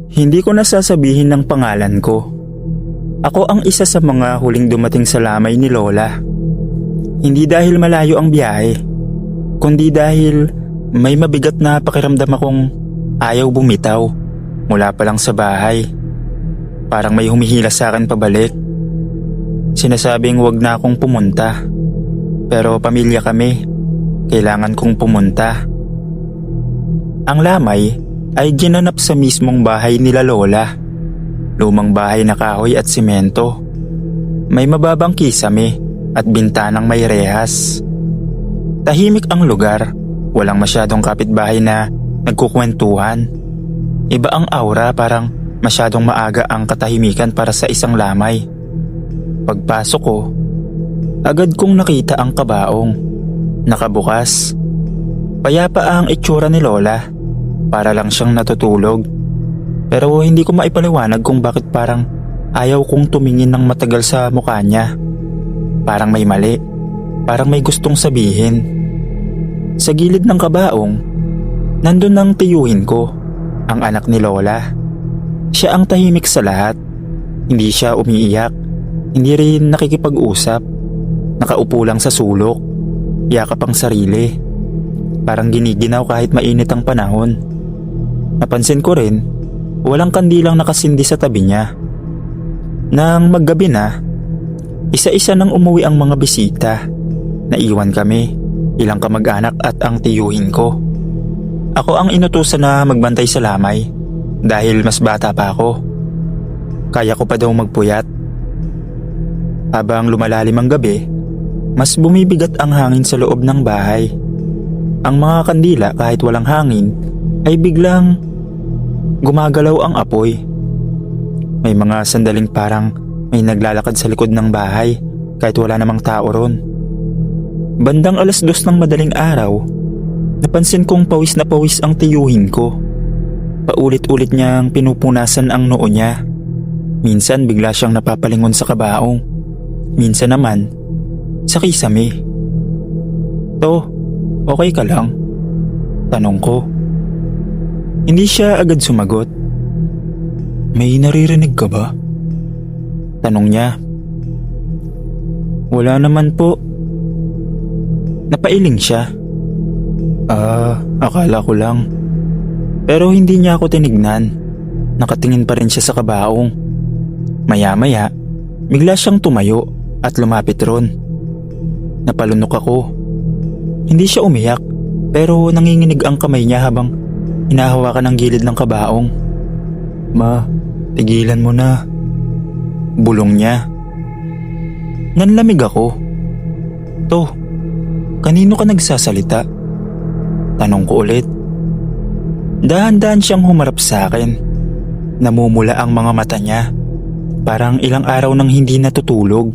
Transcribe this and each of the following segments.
Hindi ko nasasabihin ng pangalan ko. Ako ang isa sa mga huling dumating sa lamay ni Lola. Hindi dahil malayo ang biyahe, kundi dahil may mabigat na pakiramdam akong ayaw bumitaw mula pa lang sa bahay. Parang may humihila sa akin pabalik. Sinasabing wag na akong pumunta. Pero pamilya kami, kailangan kong pumunta. Ang lamay ay ginanap sa mismong bahay nila Lola. Lumang bahay na kahoy at simento. May mababang kisame at bintanang may rehas. Tahimik ang lugar, walang masyadong kapitbahay na nagkukwentuhan. Iba ang aura, parang masyadong maaga ang katahimikan para sa isang lamay. Pagpasok ko, agad kong nakita ang kabaong. Nakabukas. Payapa ang itsura ni Lola, para lang siyang natutulog. Pero hindi ko maipaliwanag kung bakit parang ayaw kong tumingin ng matagal sa mukha niya. Parang may mali, parang may gustong sabihin. Sa gilid ng kabaong, nandun ang tiyuhin ko, ang anak ni Lola. Siya ang tahimik sa lahat. Hindi siya umiiyak, hindi rin nakikipag-usap. Nakaupo lang sa sulok, yakap ang sarili. Parang giniginaw kahit mainit ang panahon. Napansin ko rin, walang kandilang nakasindi sa tabi niya. Nang maggabi na, isa-isa nang umuwi ang mga bisita. Naiwan kami, ilang kamag-anak at ang tiyuhin ko. Ako ang inutusan na magbantay sa lamay dahil mas bata pa ako. Kaya ko pa daw magpuyat. Habang lumalalim ang gabi, mas bumibigat ang hangin sa loob ng bahay. Ang mga kandila kahit walang hangin ay biglang gumagalaw ang apoy. May mga sandaling parang may naglalakad sa likod ng bahay kahit wala namang tao ron. Bandang 2:00 ng madaling araw, napansin kong pawis na pawis ang tiyuhin ko. Paulit-ulit niyang pinupunasan ang noo niya. Minsan bigla siyang napapalingon sa kabaong. Minsan naman sa kisame. "To, okay ka lang?" tanong ko. Hindi siya agad sumagot. "May naririnig ka ba?" tanong niya. "Wala naman po." Napailing siya. Akala ko lang." Pero hindi niya ako tinignan. Nakatingin pa rin siya sa kabaong. Maya-maya, bigla siyang tumayo at lumapit ron. Napalunok ako. Hindi siya umiyak, pero nanginginig ang kamay niya habang hinahawakan ang gilid ng kabaong. "Ma, tigilan mo na." bulong niya. Nanlamig ako. "To, kanino ka nagsasalita?" tanong ko ulit. Dahan-dahan siyang humarap sa akin. Namumula ang mga mata niya. Parang ilang araw nang hindi natutulog.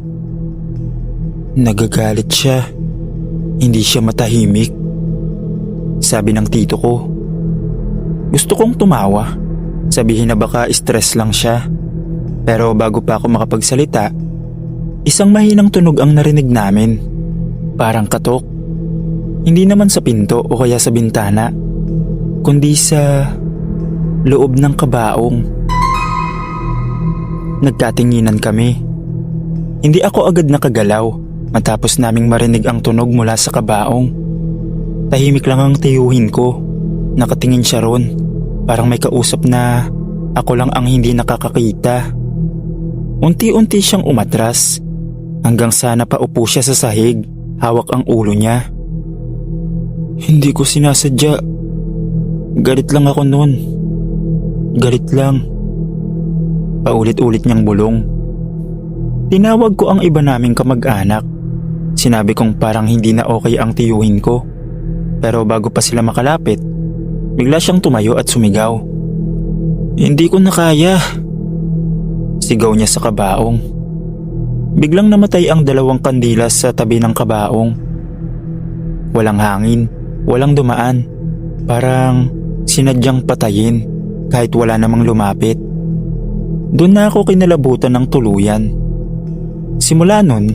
Nagagalit siya. Hindi siya matahimik, sabi ng tito ko. Gusto kong tumawa, sabihin na baka stress lang siya. Pero bago pa ako makapagsalita, isang mahinang tunog ang narinig namin. Parang katok. Hindi naman sa pinto o kaya sa bintana, kundi sa loob ng kabaong. Nagkatinginan kami. Hindi ako agad nakagalaw matapos naming marinig ang tunog mula sa kabaong. Tahimik lang ang tiyuhin ko. Nakatingin siya ron. Parang may kausap na ako lang ang hindi nakakakita. Unti-unti siyang umatras hanggang sa napaupo siya sa sahig. Hawak ang ulo niya. Hindi ko sinasadya. Galit lang ako noon. Galit lang. Paulit-ulit niyang bulong. Tinawag ko ang iba naming kamag-anak. Sinabi kong parang hindi na okay ang tiyuhin ko. Pero bago pa sila makalapit, bigla siyang tumayo at sumigaw. Hindi ko na kaya. Sigaw niya sa kabaong. Biglang namatay ang 2 kandila sa tabi ng kabaong. Walang hangin, walang dumaan. Parang sinadyang patayin kahit wala namang lumapit. Doon na ako kinalabutan ng tuluyan. Simula nun,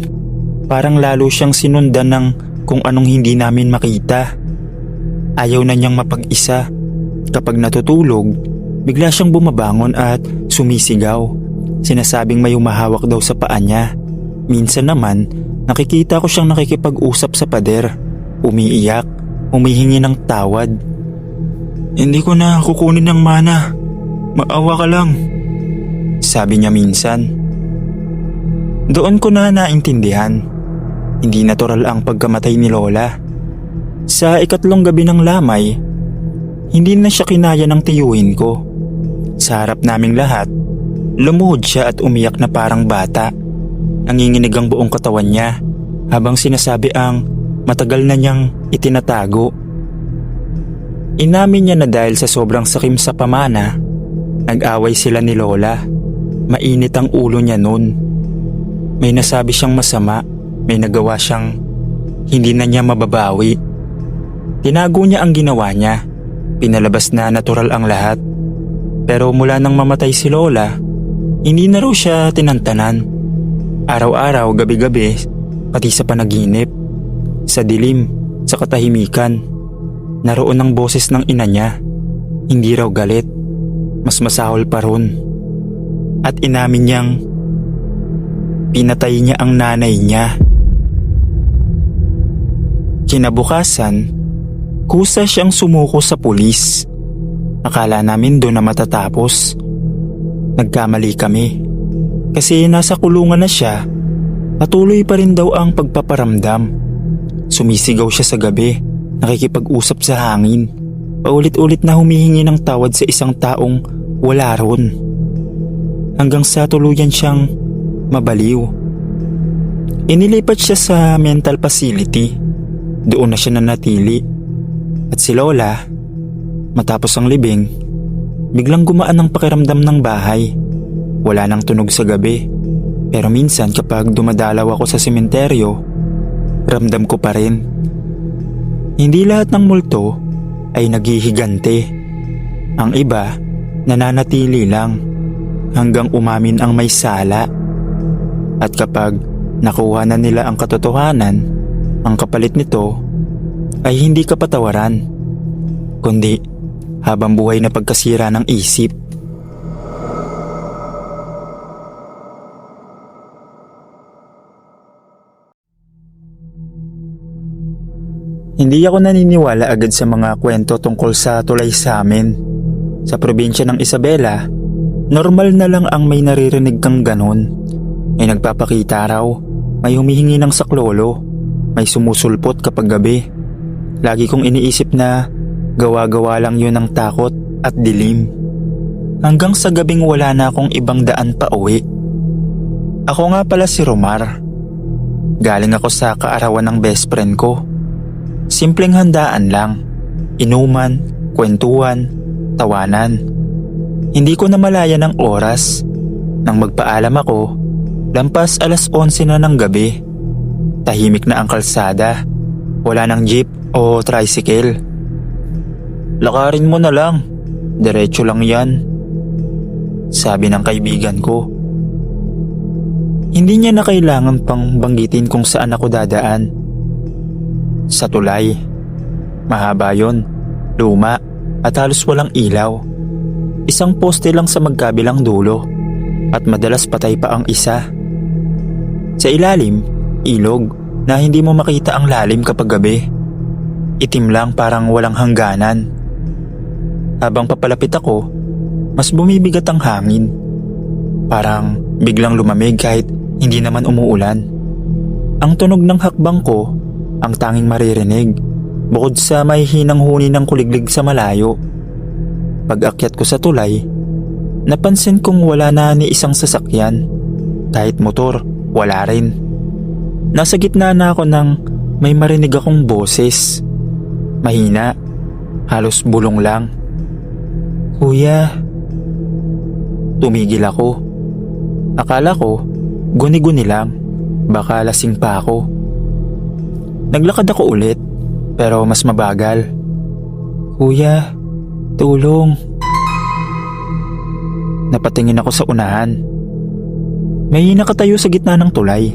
parang lalo siyang sinundan ng kung anong hindi namin makita. Ayaw na niyang mapag-isa. Kapag natutulog, Bigla siyang bumabangon at sumisigaw. Sinasabing may humahawak daw sa paa niya. Minsan naman, nakikita ko siyang nakikipag-usap sa pader. Umiiyak, humihingi ng tawad. "Hindi ko na kukunin ng mana. Maawa ka lang," sabi niya minsan. Doon ko na naintindihan. Hindi natural ang pagkamatay ni Lola. Sa ikatlong gabi ng lamay, hindi na siya kinaya ng tiyuhin ko. Sa harap naming lahat, lumuhod siya at umiyak na parang bata. Nanginginig ang buong katawan niya habang sinasabi ang matagal na niyang itinatago. Inamin niya na dahil sa sobrang sakim sa pamana, nag-away sila ni Lola. Mainit ang ulo niya noon. May nasabi siyang masama, may nagawa siyang hindi na niya mababawi. Tinago niya ang ginawa niya, pinalabas na natural ang lahat. Pero mula nang mamatay si Lola, hindi na raw siya tinantanan. Araw-araw, gabi-gabi, pati sa panaginip, sa dilim, sa katahimikan, naroon ang boses ng ina niya. Hindi raw galit, mas masahol pa ron. At inamin niyang pinatay niya ang nanay niya. Kinabukasan, kusa siyang sumuko sa pulis. Akala namin doon na matatapos. Nagkamali kami. Kasi nasa kulungan na siya, patuloy pa rin daw ang pagpaparamdam. Sumisigaw siya sa gabi, nakikipag-usap sa hangin. Paulit-ulit na humihingi ng tawad sa isang taong wala ron. Hanggang sa tuluyan siyang mabaliw. Inilipat siya sa mental facility. Doon na siya nanatili. At si Lola, matapos ang libing, biglang gumaan ang pakiramdam ng bahay. Wala nang tunog sa gabi. Pero minsan kapag dumadalaw ako sa sementeryo, ramdam ko pa rin. Hindi lahat ng multo ay naghihigante. Ang iba, nananatili lang hanggang umamin ang may sala. At kapag nakuha na nila ang katotohanan, ang kapalit nito ay hindi kapatawaran, kundi habang buhay na pagkasira ng isip. Hindi ako naniniwala agad sa mga kwento tungkol sa tulay sa amin. Sa probinsya ng Isabela, normal na lang ang may naririnig kang ganon. May nagpapakita raw, may humihingi ng saklolo, may sumusulpot kapag gabi. Lagi kong iniisip na gawa-gawa lang yun ng takot at dilim. Hanggang sa gabing wala na akong ibang daan pa uwi. Ako nga pala si Romar. Galing ako sa kaarawan ng best friend ko. Simpleng handaan lang, inuman, kwentuhan, tawanan. Hindi ko namalayan ng oras. Nang magpaalam ako, lampas 11:00 na ng gabi. Tahimik na ang kalsada, wala nang jeep o tricycle. "Lakarin mo na lang, diretso lang yan," sabi ng kaibigan ko. Hindi niya na kailangan pang banggitin kung saan ako dadaan. Sa tulay. Mahaba yon, luma at halos walang ilaw. Isang poste lang sa magkabilang dulo at madalas patay pa ang isa. Sa ilalim, ilog na hindi mo makita ang lalim kapag gabi. Itim lang parang walang hangganan. Habang papalapit ako, mas bumibigat ang hangin. Parang biglang lumamig kahit hindi naman umuulan. Ang tunog ng hakbang ko ang tanging maririnig, bukod sa mahihinang huni ng kuliglig sa malayo. Pag-akyat ko sa tulay, napansin kong wala na ni isang sasakyan. Kahit motor, wala rin. Nasa gitna na ako nang may marinig akong boses. Mahina, halos bulong lang. "Kuya." Tumigil ako. Akala ko, guni-guni lang, baka lasing pa ako. Naglakad ako ulit, pero mas mabagal. "Kuya, tulong." Napatingin ako sa unahan. May nakatayo sa gitna ng tulay.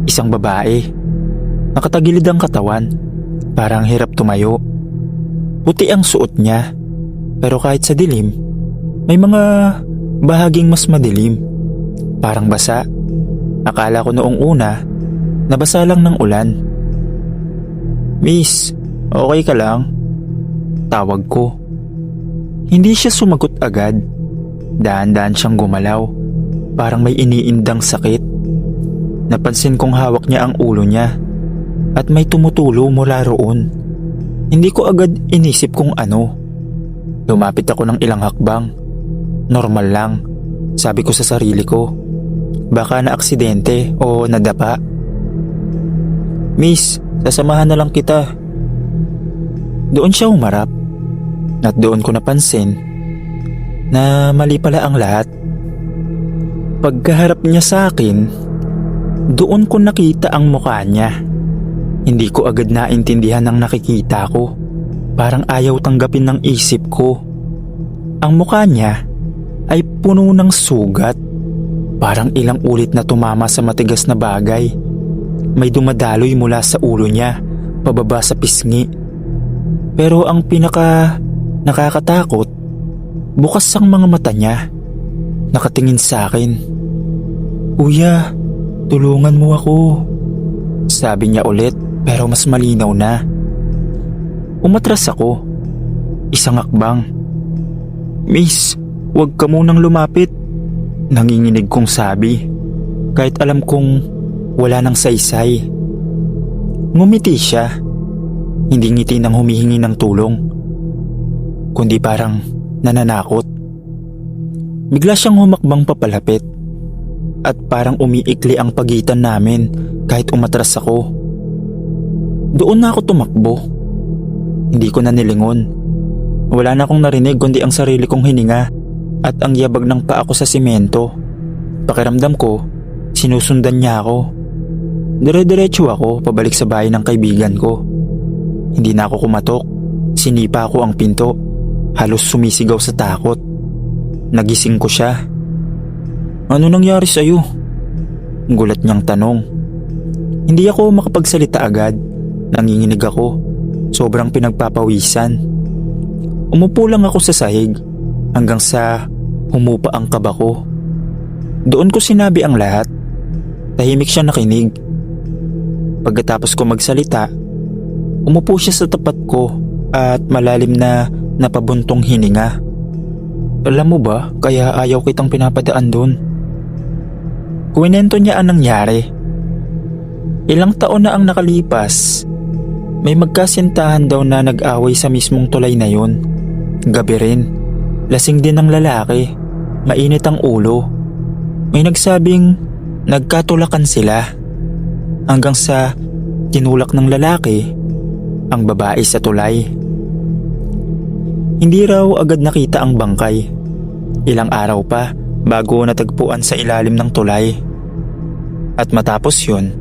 Isang babae. Nakatagilid ang katawan, parang hirap tumayo. Puti ang suot niya, pero kahit sa dilim, May mga bahaging mas madilim, parang basa. Akala ko noong una, nabasa lang ng ulan. "Miss, okay ka lang?" Tawag ko. Hindi siya sumagot agad. Dahan-dahan siyang gumalaw, parang may iniindang sakit. Napansin kong hawak niya ang ulo niya at may tumutulo mula roon. Hindi ko agad inisip kung ano. Lumapit ako ng ilang hakbang. Normal lang, sabi ko sa sarili ko. Baka na aksidente o nadapa. "Miss, sasamahan na lang kita." Doon siya humarap at doon ko napansin na mali pala ang lahat. Pagkaharap niya sa akin, doon ko nakita ang mukha niya. Hindi ko agad naintindihan ang nakikita ko. Parang ayaw tanggapin ng isip ko. Ang mukha niya ay puno ng sugat. Parang ilang ulit na tumama sa matigas na bagay. May dumadaloy mula sa ulo niya, pababa sa pisngi. Pero ang pinaka nakakatakot, bukas ang mga mata niya. Nakatingin sa akin. "Kuya, tulungan mo ako," sabi niya ulit pero mas malinaw na. Umatras ako. Isang hakbang. "Miss, huwag ka munang lumapit," nanginginig kong sabi. Kahit alam kong wala nang saysay. Ngumiti siya. Hindi ngiti ng humihingi ng tulong, kundi parang nananakot. Bigla siyang humakbang papalapit at parang umiikli ang pagitan namin kahit umatras ako. Doon na ako tumakbo. Hindi ko na nilingon. Wala na akong narinig kundi ang sarili kong hininga at ang yabag ng paa ko sa simento. Pakiramdam ko, sinusundan niya ako. Dire-diretso ako pabalik sa bahay ng kaibigan ko. Hindi na ako kumatok. Sinipa ko ang pinto. Halos sumisigaw sa takot. Nagising ko siya. "Ano nangyari sa'yo?" Gulat niyang tanong. Hindi ako makapagsalita agad. Nanginginig ako. Sobrang pinagpapawisan. Umupo lang ako sa sahig hanggang sa humupa ang kaba ko. Doon ko sinabi ang lahat. Tahimik siya nakinig. Pagkatapos ko magsalita, umupo siya sa tapat ko at malalim na napabuntong hininga. "Alam mo ba, kaya ayaw kitang pinapadaan doon." Kuwinento niya ang nangyari. Ilang taon na ang nakalipas. May magkasintahan daw na nag-away sa mismong tulay na yun. Gabi rin. Lasing din ang lalaki. Mainit ang ulo. May nagsabing nagkatulakan sila. Hanggang sa tinulak ng lalaki ang babae sa tulay. Hindi raw agad nakita ang bangkay. Ilang araw pa bago natagpuan sa ilalim ng tulay. At matapos yun,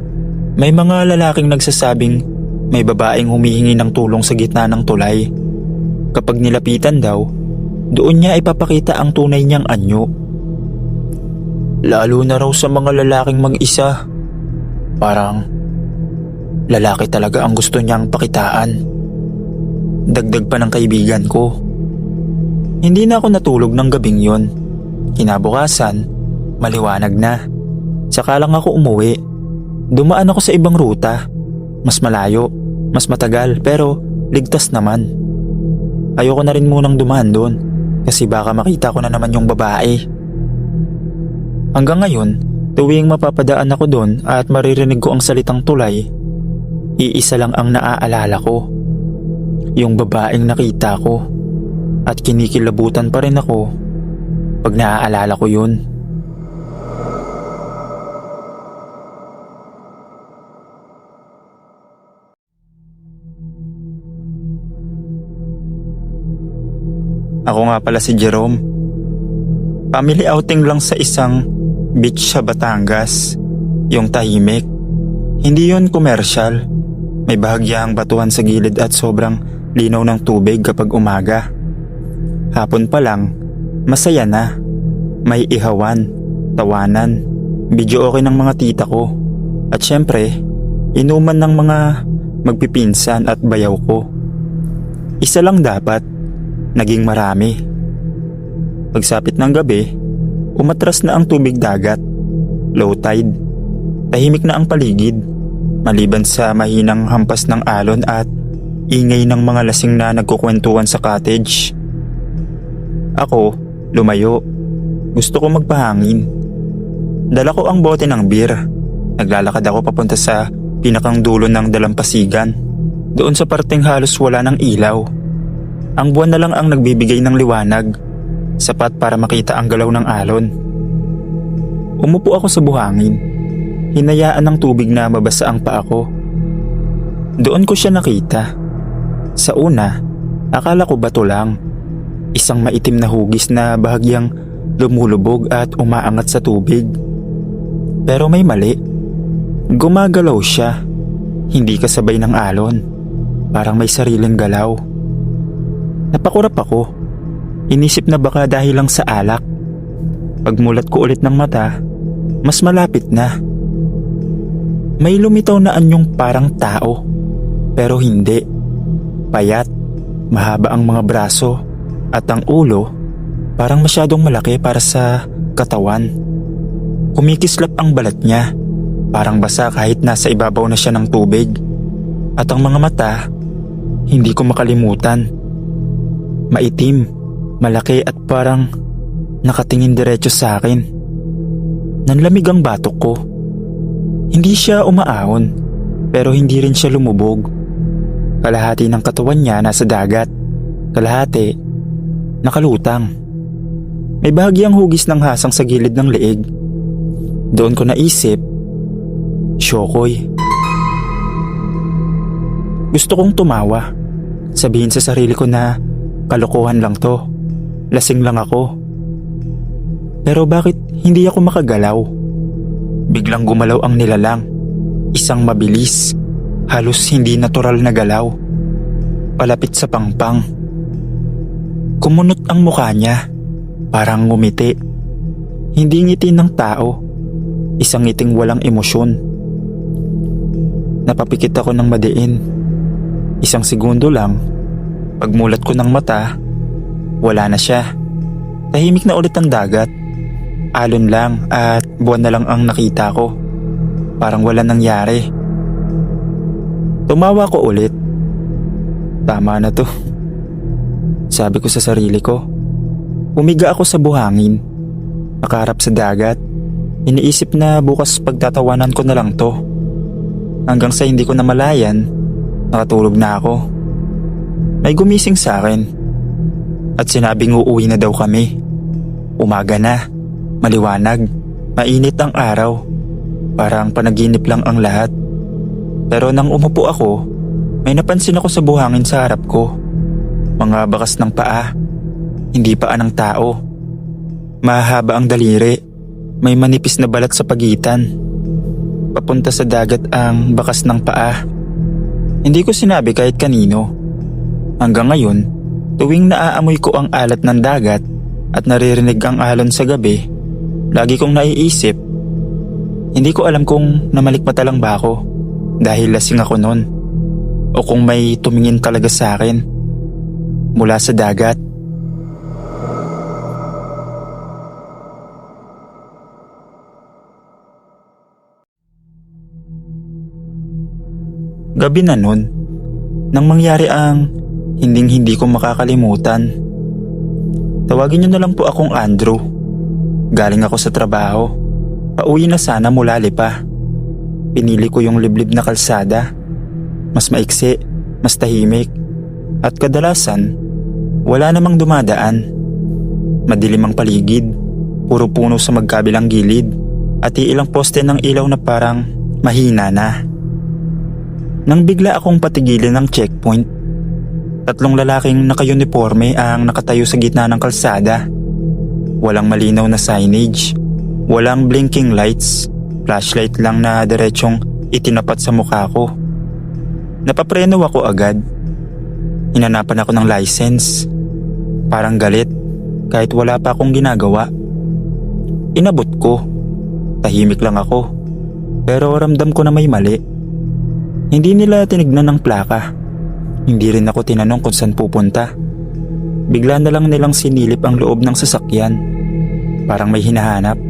may mga lalaking nagsasabing may babaeng humihingi ng tulong sa gitna ng tulay. Kapag nilapitan daw, doon niya ipapakita ang tunay niyang anyo. Lalo na raw sa mga lalaking mag-isa. Parang lalaki talaga ang gusto niyang pakitaan. Dagdag pa ng kaibigan ko. Hindi na ako natulog ng gabing yon. Kinabukasan, maliwanag na. Saka lang ako umuwi. Dumaan ako sa ibang ruta. Mas malayo, mas matagal pero ligtas naman. Ayoko na rin munang dumaan doon kasi baka makita ko na naman yung babae. Hanggang ngayon, tuwing mapapadaan ako doon at maririnig ko ang salitang tulay, iisa lang ang naaalala ko. Yung babaeng nakita ko at kinikilabutan pa rin ako pag naaalala ko yun. Ako nga pala si Jerome. Family outing lang sa isang beach sa Batangas. Yung tahimik. Hindi yun komersyal. May bahagyang batuhan sa gilid at sobrang linaw ng tubig kapag umaga. Hapon pa lang, masaya na. May ihawan, tawanan, video okay ng mga tita ko. At syempre, inuman ng mga magpipinsan at bayaw ko. Isa lang dapat, naging marami. Pagsapit ng gabi, umatras na ang tubig dagat. Low tide. Tahimik na ang paligid, maliban sa mahinang hampas ng alon at ingay ng mga lasing na nagkukwentuhan sa cottage. Ako, lumayo. Gusto ko magpahangin. Dala ko ang bote ng beer. Naglalakad ako papunta sa pinakang dulo ng dalampasigan. Doon sa parteng halos wala ng ilaw. Ang buwan na lang ang nagbibigay ng liwanag, sapat para makita ang galaw ng alon. Umupo ako sa buhangin. Hinayaan ng tubig na mabasa ang paa ko. Doon ko siya nakita. Sa una, akala ko bato lang. Isang maitim na hugis na bahagyang lumulubog at umaangat sa tubig. Pero may mali. Gumagalaw siya. Hindi kasabay ng alon. Parang may sariling galaw. Napakurap ako. Inisip na baka dahil lang sa alak. Pagmulat ko ulit ng mata, mas malapit na. May lumitaw na anyong parang tao. Pero hindi. Payat, mahaba ang mga braso, at ang ulo parang masyadong malaki para sa katawan. Kumikislap ang balat niya, parang basa kahit nasa ibabaw na siya ng tubig. At ang mga mata, hindi ko makalimutan. Maitim, malaki at parang nakatingin diretso sa akin. Nanlamig ang batok ko. Hindi siya umaahon, pero hindi rin siya lumubog. Kalahati ng katawan niya nasa dagat, kalahati nakalutang. May bahagyang hugis ng hasang sa gilid ng leeg. Doon ko naisip, Syokoy. Gusto kong tumawa, sabihin sa sarili ko na kalokohan lang to, lasing lang ako. Pero bakit hindi ako makagalaw? Biglang gumalaw ang nilalang, isang mabilis, halos hindi natural na galaw. Palapit sa pangpang. Kumunot ang mukha niya, parang ngumiti. Hindi ngiti ng tao, isang ngiting walang emosyon. Napapikit ako ng madiin. Isang segundo lang, pagmulat ko ng mata, wala na siya. Tahimik na ulit ang dagat. Alon lang at buwan na lang ang nakita ko. Parang wala nangyari. Tumawa ko ulit. Tama na to, sabi ko sa sarili ko. Umiga ako sa buhangin, nakaharap sa dagat. Iniisip na bukas pagtatawanan ko na lang to. Hanggang sa hindi ko namalayan, nakatulog na ako. May gumising sa akin at sinabing uuwi na daw kami. Umaga na, maliwanag, mainit ang araw. Parang panaginip lang ang lahat. Pero nang umupo ako, may napansin ako sa buhangin sa harap ko. Mga bakas ng paa, hindi paa ng tao. Mahaba ang daliri, may manipis na balat sa pagitan. Papunta sa dagat ang bakas ng paa. Hindi ko sinabi kahit kanino. Hanggang ngayon, tuwing naaamoy ko ang alat ng dagat at naririnig ang alon sa gabi, lagi kong naiisip. Hindi ko alam kung namalikmata lang ba ako dahil lasing ako noon, o kung may tumingin talaga sa akin mula sa dagat. Gabi na nun, nang mangyari ang hinding-hindi ko makakalimutan. Tawagin niyo na lang po akong Andrew. Galing ako sa trabaho. Pauwi na sana mula Lipa. Pinili ko yung liblib na kalsada. Mas maiksi, mas tahimik. At kadalasan, wala namang dumadaan. Madilim ang paligid, puro puno sa magkabilang gilid, at iilang poste ng ilaw na parang mahina na. Nang bigla akong patigilin ng checkpoint, 3 lalaking naka-uniforme ang nakatayo sa gitna ng kalsada. Walang malinaw na signage, walang blinking lights, flashlight lang na diretsong itinapat sa mukha ko. Napapreno ako agad. Hinanapan ako ng license. Parang galit, kahit wala pa akong ginagawa. Inabot ko. Tahimik lang ako, pero ramdam ko na may mali. Hindi nila tinignan ng plaka. Hindi rin ako tinanong kung saan pupunta. Bigla na lang nilang sinilip ang loob ng sasakyan. Parang may hinahanap.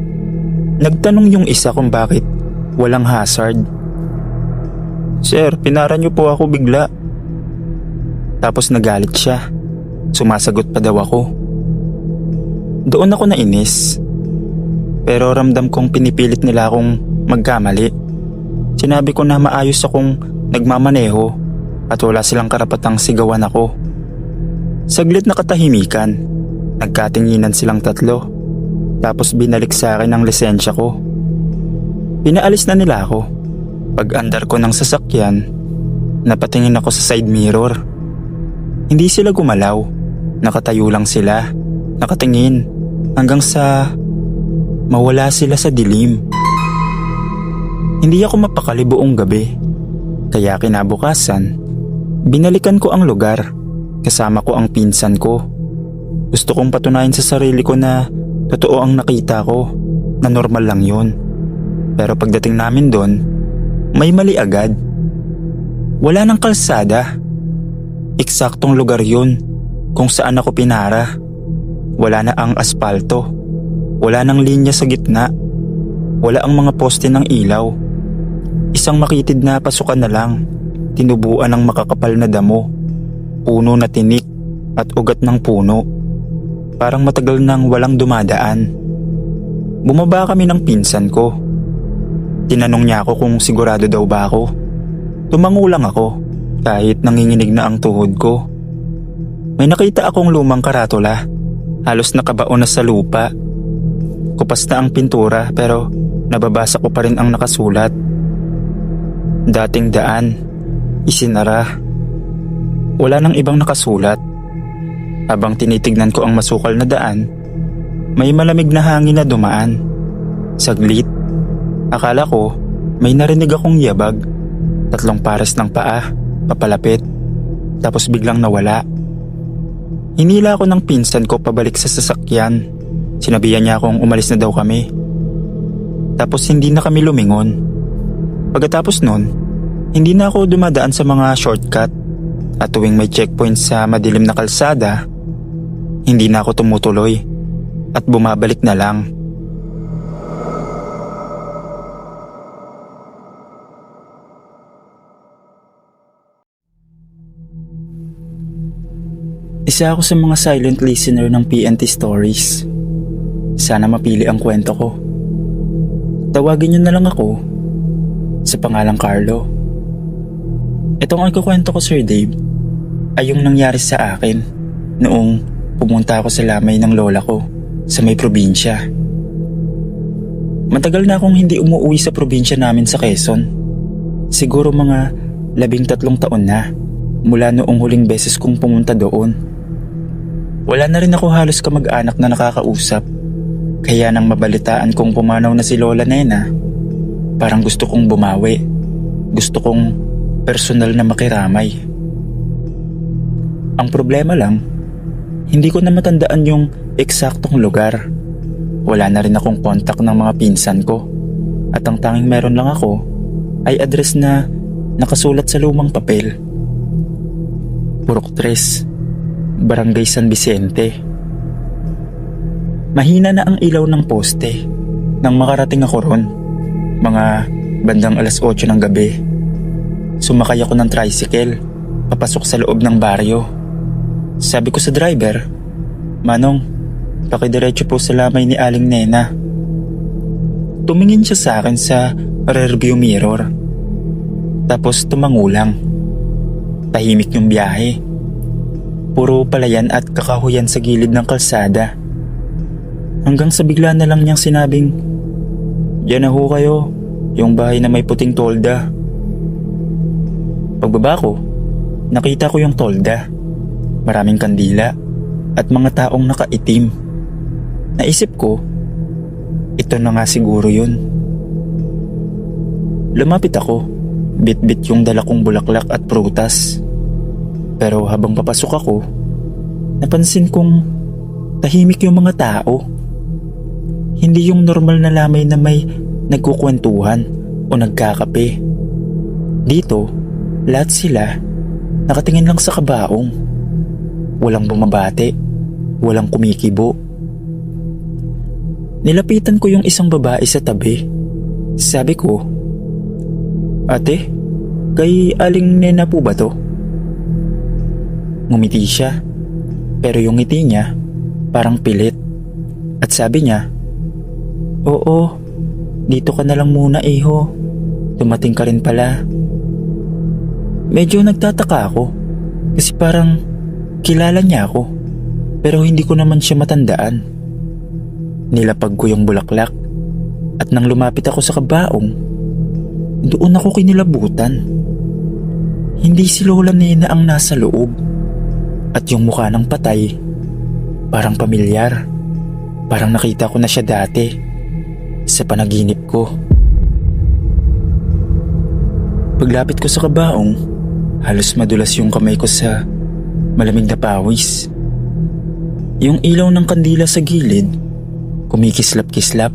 Nagtanong yung isa kung bakit walang hazard. "Sir, pinara niyo po ako bigla." Tapos nagalit siya. Sumasagot pa daw ako. Doon ako nainis. Pero ramdam kong pinipilit nila akong magkamali. Sinabi ko na maayos akong nagmamaneho at wala silang karapatang sigawan ako. Saglit na katahimikan. Nagkatinginan silang tatlo. Tapos binalik sa akin ang lisensya ko. Pinaalis na nila ako. Pag-andar ko ng sasakyan, napatingin ako sa side mirror. Hindi sila gumalaw. Nakatayo lang sila. Nakatingin. Hanggang sa mawala sila sa dilim. Hindi ako mapakali buong gabi. Kaya kinabukasan, binalikan ko ang lugar. Kasama ko ang pinsan ko. Gusto kong patunayan sa sarili ko na totoo ang nakita ko. Na normal lang yun. Pero pagdating namin doon, may mali agad. Wala nang kalsada. Eksaktong lugar yun kung saan ako pinara. Wala na ang aspalto. Wala nang linya sa gitna. Wala ang mga poste ng ilaw. Isang makitid na pasukan na lang. Tinubuan ng makakapal na damo. Puno na tinik at ugat ng puno. Parang matagal nang walang dumadaan. Bumaba kami ng pinsan ko. Tinanong niya ako kung sigurado daw ba ako. Tumango lang ako kahit nanginginig na ang tuhod ko. May nakita akong lumang karatula. Halos nakabaon na sa lupa. Kupas na ang pintura pero nababasa ko pa rin ang nakasulat. Dating daan, isinara. Wala nang ibang nakasulat. Habang tinitignan ko ang masukal na daan, may malamig na hangin na dumaan. Saglit. Akala ko may narinig akong yabag. 3 pares ng paa, papalapit. Tapos biglang nawala. Hinila ako ng pinsan ko pabalik sa sasakyan. Sinabihan niya akong umalis na daw kami. Tapos hindi na kami lumingon. Pagkatapos nun, hindi na ako dumadaan sa mga shortcut. At tuwing may checkpoint sa madilim na kalsada, hindi na ako tumutuloy at bumabalik na lang. Isa ako sa mga silent listener ng PNT Stories. Sana mapili ang kwento ko. Tawagin niyo na lang ako sa pangalang Carlo. Itong ikukwento ko, Sir Dave, ay yung nangyari sa akin noong pumunta ako sa lamay ng lola ko sa may probinsya. Matagal na akong hindi umuwi sa probinsya namin sa Quezon. Siguro mga 13 taon na mula noong huling beses kong pumunta doon. Wala na rin ako halos kamag-anak na nakakausap. Kaya nang mabalitaan kong pumanaw na si Lola Nena, parang gusto kong bumawi. Gusto kong personal na makiramay. Ang problema lang, hindi ko na matandaan yung eksaktong lugar. Wala na rin akong kontak ng mga pinsan ko. At ang tanging meron lang ako ay address na nakasulat sa lumang papel. Purok 3, Barangay San Vicente. Mahina na ang ilaw ng poste nang makarating ako ron. Mga bandang 8:00 ng gabi. Sumakay ako ng tricycle papasok sa loob ng baryo. Sabi ko sa driver, "Manong, pakidiretso po sa lamay ni Aling Nena." Tumingin siya sa akin sa rearview mirror. Tapos tumango lang. Tahimik yung biyahe. Puro palayan at kakahuyan sa gilid ng kalsada. Hanggang sa bigla na lang niyang sinabing, "Diyan na ho kayo, yung bahay na may puting tolda." Pagbaba ko, nakita ko yung tolda. Maraming kandila at mga taong nakaitim. Naisip ko, ito na nga siguro yun. Lumapit ako, bit-bit yung dala kong bulaklak at prutas. Pero habang papasok ako, napansin kong tahimik yung mga tao. Hindi yung normal na lamay na may nagkukwentuhan o nagkakape. Dito, lahat sila nakatingin lang sa kabaong. Walang bumabati, walang kumikibo. Nilapitan ko yung isang babae sa tabi. Sabi ko, "Ate, kay Aling Nena po ba to?" Ngumiti siya, pero yung ngiti niya parang pilit. At sabi niya, "Oo, dito ka na lang muna, iho. Dumating ka rin pala." Medyo nagtataka ako kasi parang kilala niya ako, pero hindi ko naman siya matandaan. Nilapag ko yung bulaklak at nang lumapit ako sa kabaong, doon ako kinilabutan. Hindi si Lola Nena ang nasa loob at yung mukha ng patay parang pamilyar. Parang nakita ko na siya dati sa panaginip ko. Paglapit ko sa kabaong, halos madulas yung kamay ko sa malamig na pawis. Yung ilaw ng kandila sa gilid, kumikislap-kislap,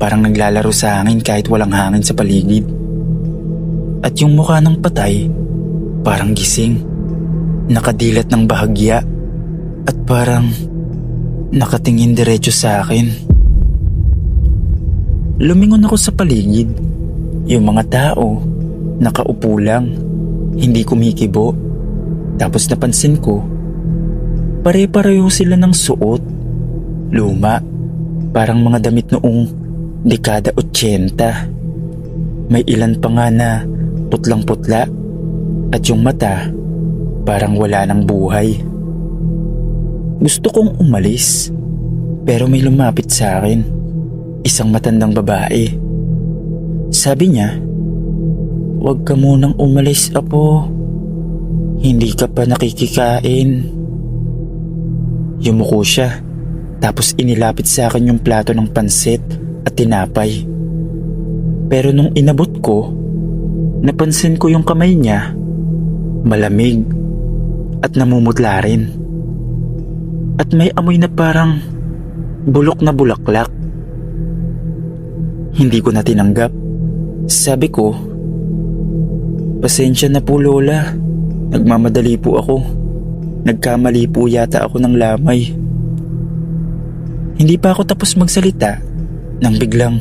parang naglalaro sa hangin kahit walang hangin sa paligid. At yung mukha ng patay, parang gising, nakadilat ng bahagya, at parang nakatingin diretso sa akin. Lumingon ako sa paligid. Yung mga tao, nakaupo lang, hindi kumikibo. Tapos napansin ko, pare-pareho sila ng suot. Luma, parang mga damit noong dekada 80. May ilan pa nga na putlang-putla at yung mata parang wala ng buhay. Gusto kong umalis, pero may lumapit sa akin, isang matandang babae. Sabi niya, "Huwag ka munang umalis, apo. Hindi ka pa nakikikain." Yumuko siya, tapos inilapit sa akin yung plato ng pansit at tinapay. Pero nung inabot ko, napansin ko yung kamay niya, malamig at namumutla rin. At may amoy na parang bulok na bulaklak. Hindi ko na tinanggap. Sabi ko, "Pasensya na po, Lola. Nagmamadali po ako. Nagkamali po yata ako ng lamay." Hindi pa ako tapos magsalita nang biglang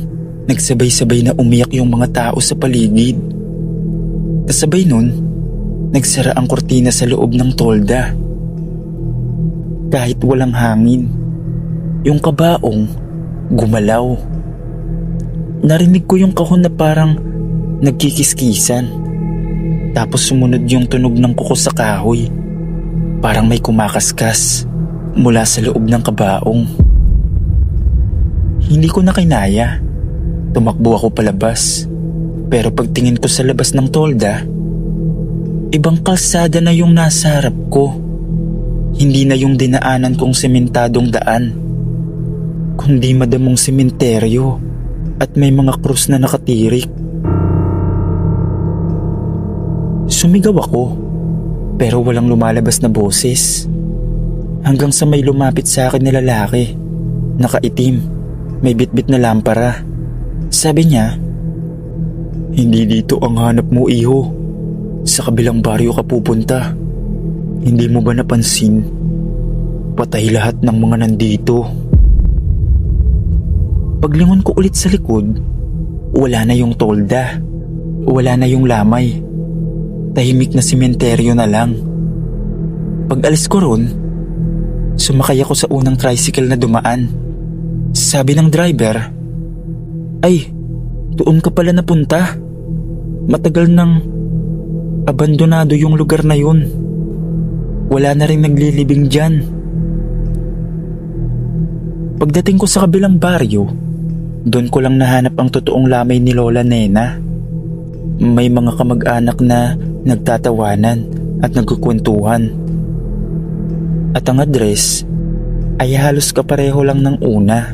nagsabay-sabay na umiyak yung mga tao sa paligid. Kasabay nun, nagsara ang kortina sa loob ng tolda. Kahit walang hangin, yung kabaong gumalaw. Narinig ko yung kahon na parang nagkikiskisan. Tapos sumunod yung tunog ng kuko sa kahoy. Parang may kumakaskas mula sa loob ng kabaong. Hindi ko na kinaya. Tumakbo ako palabas. Pero pagtingin ko sa labas ng tolda, ibang kalsada na yung nasa harap ko. Hindi na yung dinaanan kong sementadong daan, kundi madamong sementeryo at may mga krus na nakatirik. Sumigaw ako, pero walang lumalabas na boses. Hanggang sa may lumapit sa akin na lalaki, nakaitim, may bitbit na lampara. Sabi niya, "Hindi dito ang hanap mo, iho. Sa kabilang baryo ka pupunta. Hindi mo ba napansin? Patay lahat ng mga nandito." Paglingon ko ulit sa likod, wala na yung tolda. Wala na yung lamay. Tahimik na sementeryo na lang. Pag-alis ko ron, sumakay ako sa unang tricycle na dumaan. Sabi ng driver, "Ay, doon ka pala napunta. Matagal nang abandonado yung lugar na yun. Wala na rin naglilibing dyan." Pagdating ko sa kabilang baryo, doon ko lang nahanap ang totoong lamay ni Lola Nena. May mga kamag-anak na nagtatawanan at nagkukwentuhan. At ang address ay halos kapareho lang ng una.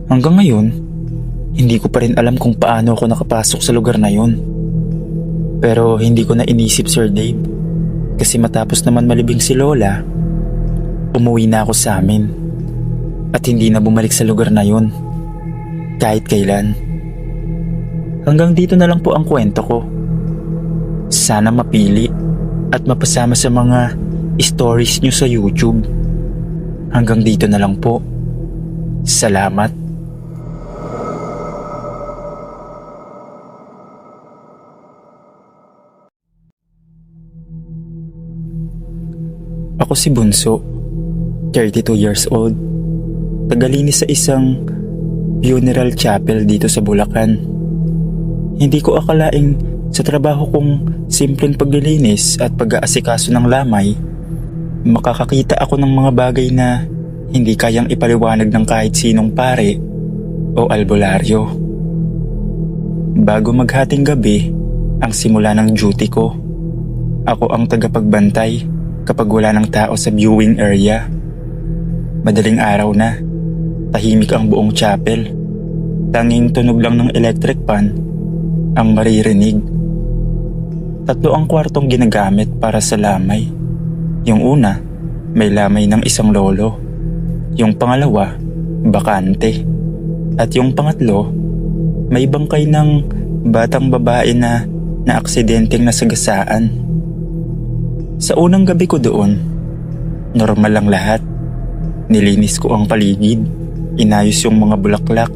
Hanggang ngayon, hindi ko pa rin alam kung paano ako nakapasok sa lugar na yun. Pero hindi ko na inisip, Sir Dave, kasi matapos naman malibing si Lola, umuwi na ako sa amin at hindi na bumalik sa lugar na yun kahit kailan. Hanggang dito na lang po ang kwento ko. Sana mapili at mapasama sa mga stories nyo sa YouTube. Hanggang dito na lang po. Salamat. Ako si Bunso, 32 years old, tagalinis sa isang funeral chapel dito sa Bulacan. Hindi ko akalaing sa trabaho kong simpleng paglilinis at pag-aasikaso ng lamay, makakakita ako ng mga bagay na hindi kayang ipaliwanag ng kahit sinong pare o albularyo. Bago maghating gabi ang simula ng duty ko, ako ang tagapagbantay kapag wala ng tao sa viewing area. Madaling araw na, tahimik ang buong chapel. Tanging tunog lang ng electric fan ang maririnig. 3 ang kwartong ginagamit para sa lamay. Yung una, may lamay ng isang lolo. Yung pangalawa, bakante. At yung pangatlo, may bangkay ng batang babae na aksidenteng nasagasaan. Sa unang gabi ko doon, normal lang lahat. Nilinis ko ang paligid, inayos yung mga bulaklak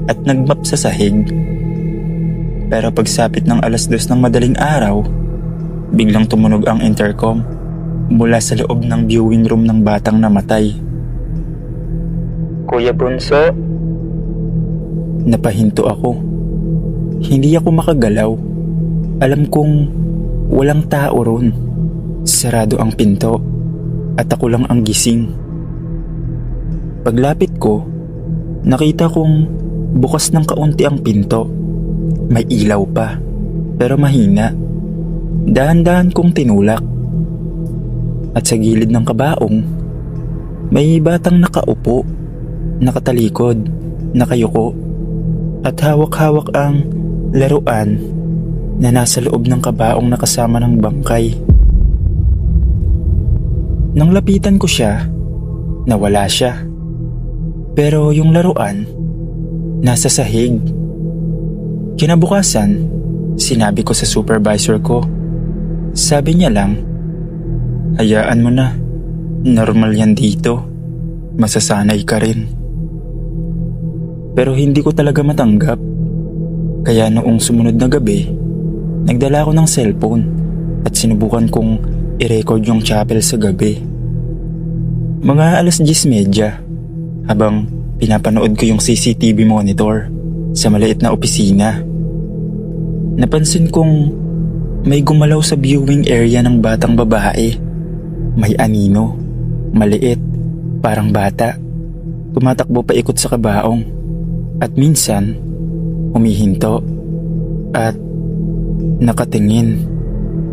at nagmap sa sahig. Pero pagsapit ng 2:00 ng madaling araw, biglang tumunog ang intercom mula sa loob ng viewing room ng batang namatay. Kuya Bunso? Napahinto ako. Hindi ako makagalaw. Alam kong walang tao ron. Sarado ang pinto at ako lang ang gising. Paglapit ko, nakita kong bukas ng kaunti ang pinto. May ilaw pa, pero mahina. Dahan-dahan kong tinulak. At sa gilid ng kabaong, may batang nakaupo, nakatalikod, nakayuko, at hawak-hawak ang laruan na nasa loob ng kabaong na kasama ng bangkay. Nang lapitan ko siya, nawala siya. Pero yung laruan, nasa sahig. Kinabukasan, sinabi ko sa supervisor ko. Sabi niya lang, hayaan mo na, normal yan dito. Masasanay ka rin. Pero hindi ko talaga matanggap. Kaya noong sumunod na gabi, nagdala ako ng cellphone at sinubukan kong i-record yung chapel sa gabi. Mga 10:30 habang pinapanood ko yung CCTV monitor sa maliit na opisina. Napansin kong may gumalaw sa viewing area ng batang babae. May anino, maliit, parang bata. Tumatakbo pa ikot sa kabaong at minsan humihinto at nakatingin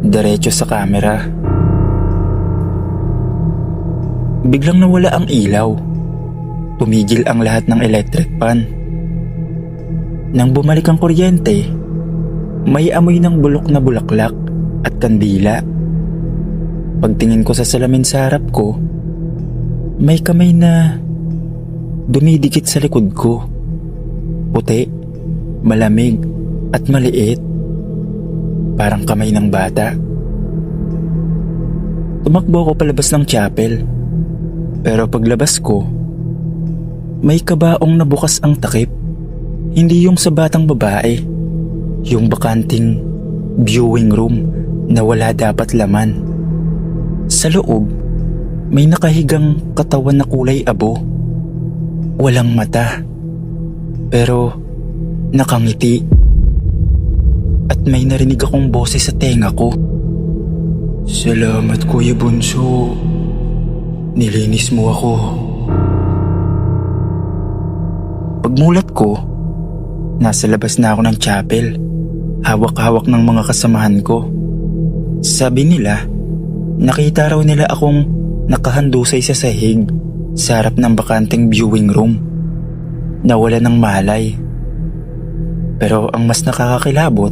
diretso sa kamera. Biglang nawala ang ilaw. Tumigil ang lahat ng electric fan. Nang bumalik ang kuryente, may amoy ng bulok na bulaklak at kandila. Pagtingin ko sa salamin sa harap ko, may kamay na dumidikit sa likod ko. Puti, malamig at maliit. Parang kamay ng bata. Tumakbo ako palabas ng chapel. Pero paglabas ko, may kabaong na bukas ang takip. Hindi yung sa batang babae, yung bakanting viewing room na wala dapat laman. Sa loob, may nakahigang katawan na kulay abo. Walang mata, pero nakangiti. At may narinig akong boses sa tenga ko. Salamat Kuya Bunso. Nilinis mo ako. Pagmulat ko, nasa labas na ako ng chapel. Hawak-hawak ng mga kasamahan ko. Sabi nila, nakita raw nila akong nakahandusay sa sahig sa harap ng bakanteng viewing room. Nawala ng malay. Pero ang mas nakakakilabot,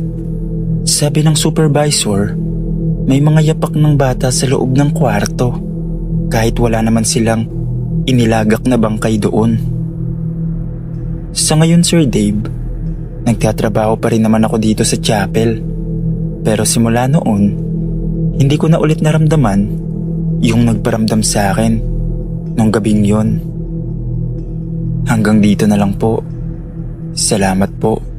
sabi ng supervisor, may mga yapak ng bata sa loob ng kwarto. Kahit wala naman silang inilagak na bangkay doon. Sa ngayon Sir Dave, nagtatrabaho pa rin naman ako dito sa chapel. Pero simula noon, hindi ko na ulit naramdaman yung nagparamdam sa akin nung gabing yon. Hanggang dito na lang po. Salamat po.